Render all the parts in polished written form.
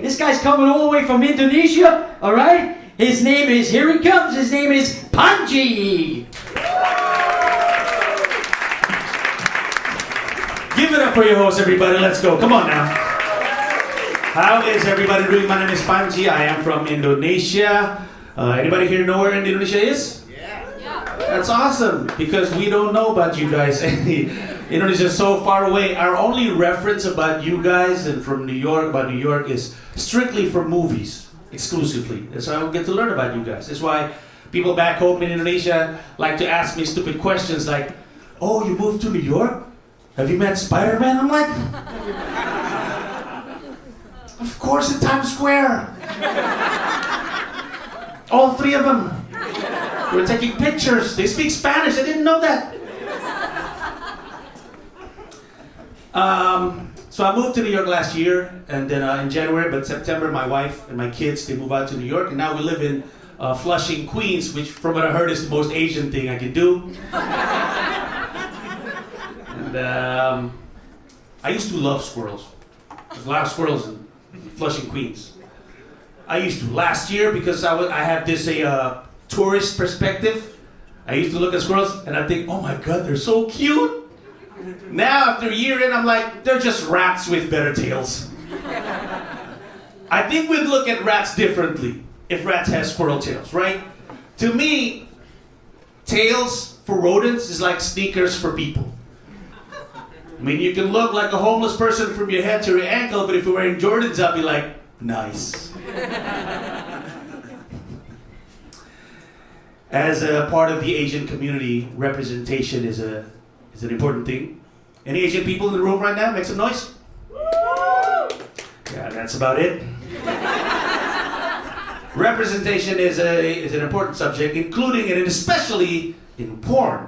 This guy's coming all the way from Indonesia, all right? His name is, here he comes, his name is Pandji. Give it up for your host, everybody. Let's go. Come on now. How is everybody doing? My name is Pandji. I am from Indonesia. Anybody here know where Indonesia is? Yeah. That's awesome, because we don't know about you guys. Indonesia is so far away. Our only reference about you guys and from New York, about New York, is strictly from movies, exclusively. That's how I get to learn about you guys. That's why people back home in Indonesia like to ask me stupid questions like, oh, you moved to New York? Have you met Spider-Man? I'm like, of course, in Times Square. All three of them. We're taking pictures. They speak Spanish. I didn't know that. So I moved to New York last year, and then in January, but September, my wife and my kids, they moved out to New York, and now we live in Flushing, Queens, which from what I heard is the most Asian thing I can do. And I used to love squirrels. There's a lot of squirrels in Flushing, Queens. I used to. Last year, because I had this tourist perspective, I used to look at squirrels and I think, oh my God, they're so cute. Now, after a year in, I'm like, they're just rats with better tails. I think we'd look at rats differently if rats had squirrel tails, right? To me, tails for rodents is like sneakers for people. I mean, you can look like a homeless person from your head to your ankle, but if you're wearing Jordans, I'll be like, nice. As a part of the Asian community, representation is an important thing. Any Asian people in the room right now? Make some noise. Yeah, that's about it. Representation is an important subject, including and especially in porn.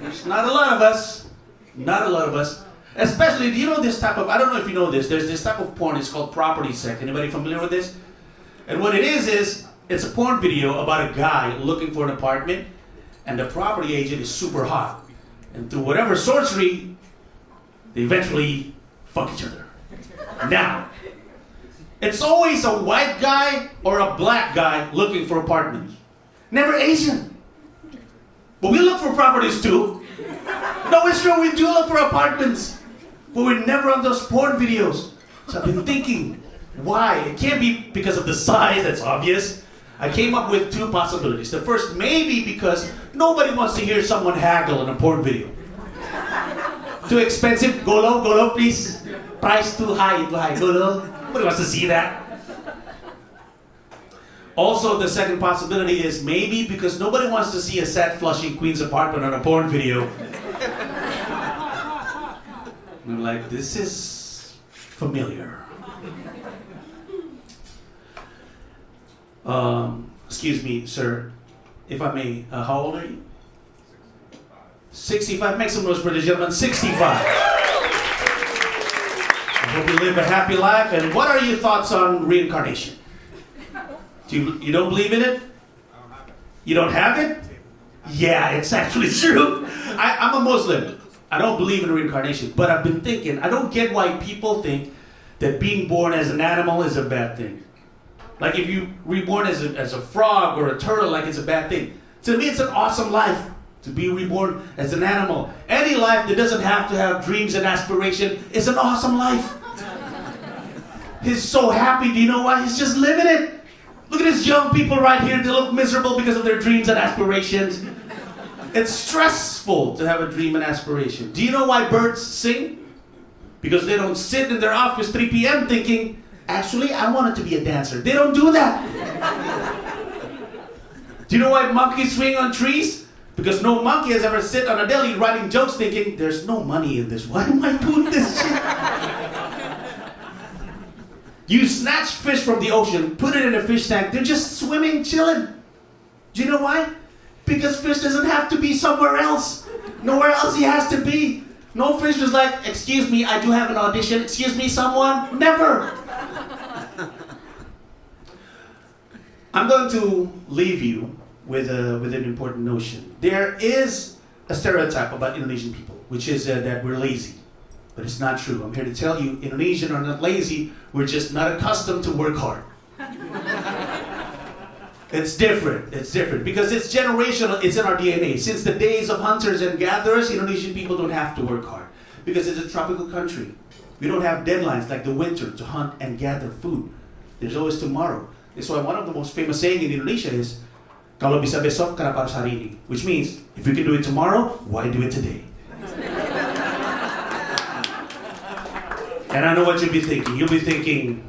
There's not a lot of us. Especially, do you know this type of, I don't know if you know this, there's this type of porn, it's called property sex. Anybody familiar with this? And what it is it's a porn video about a guy looking for an apartment, and the property agent is super hot. And through whatever sorcery, they eventually fuck each other. Now, it's always a white guy or a black guy looking for apartments. Never Asian. But we look for properties too. No, it's true, we do look for apartments. But we're never on those porn videos. So I've been thinking, why? It can't be because of the size, that's obvious. I came up with two possibilities. The first, maybe because nobody wants to hear someone haggle in a porn video. Too expensive, go low, please. Price too high, go low. Nobody wants to see that. Also, the second possibility is maybe because nobody wants to see a sad Flushing Queens apartment on a porn video. I'm like, this is familiar. Excuse me, sir, if I may, how old are you? 65. Make some noise for the gentleman, 65. I hope you live a happy life. And what are your thoughts on reincarnation? You don't believe in it? You don't have it? Yeah, it's actually true. I'm a Muslim. I don't believe in reincarnation, but I've been thinking, I don't get why people think that being born as an animal is a bad thing. Like if you reborn as a frog or a turtle, like it's a bad thing. To me, it's an awesome life to be reborn as an animal. Any life that doesn't have to have dreams and aspiration is an awesome life. He's so happy. Do you know why? He's just living it. Look at these young people right here. They look miserable because of their dreams and aspirations. It's stressful to have a dream and aspiration. Do you know why birds sing? Because they don't sit in their office 3 p.m. thinking, actually, I wanted to be a dancer. They don't do that. Do you know why monkeys swing on trees? Because no monkey has ever sit on a deli writing jokes thinking, there's no money in this. Why am I doing this shit? You snatch fish from the ocean, put it in a fish tank, they're just swimming, chilling. Do you know why? Because fish doesn't have to be somewhere else. Nowhere else he has to be. No fish was like, excuse me, I do have an audition. Excuse me, someone? Never. I'm going to leave you with an important notion. There is a stereotype about Indonesian people, which is that we're lazy. But it's not true. I'm here to tell you, Indonesians are not lazy. We're just not accustomed to work hard. It's different. It's different because it's generational. It's in our DNA. Since the days of hunters and gatherers, Indonesian people don't have to work hard because it's a tropical country. We don't have deadlines like the winter to hunt and gather food. There's always tomorrow. That's why one of the most famous saying in Indonesia is, "Kalau bisa besok, kenapa harus hari ini?" Which means, if you can do it tomorrow, why do it today? And I know what you'll be thinking. You'll be thinking,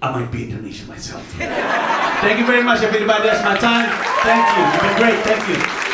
I might be Indonesian myself. Thank you very much, everybody. That's my time. Thank you. You've been great. Thank you.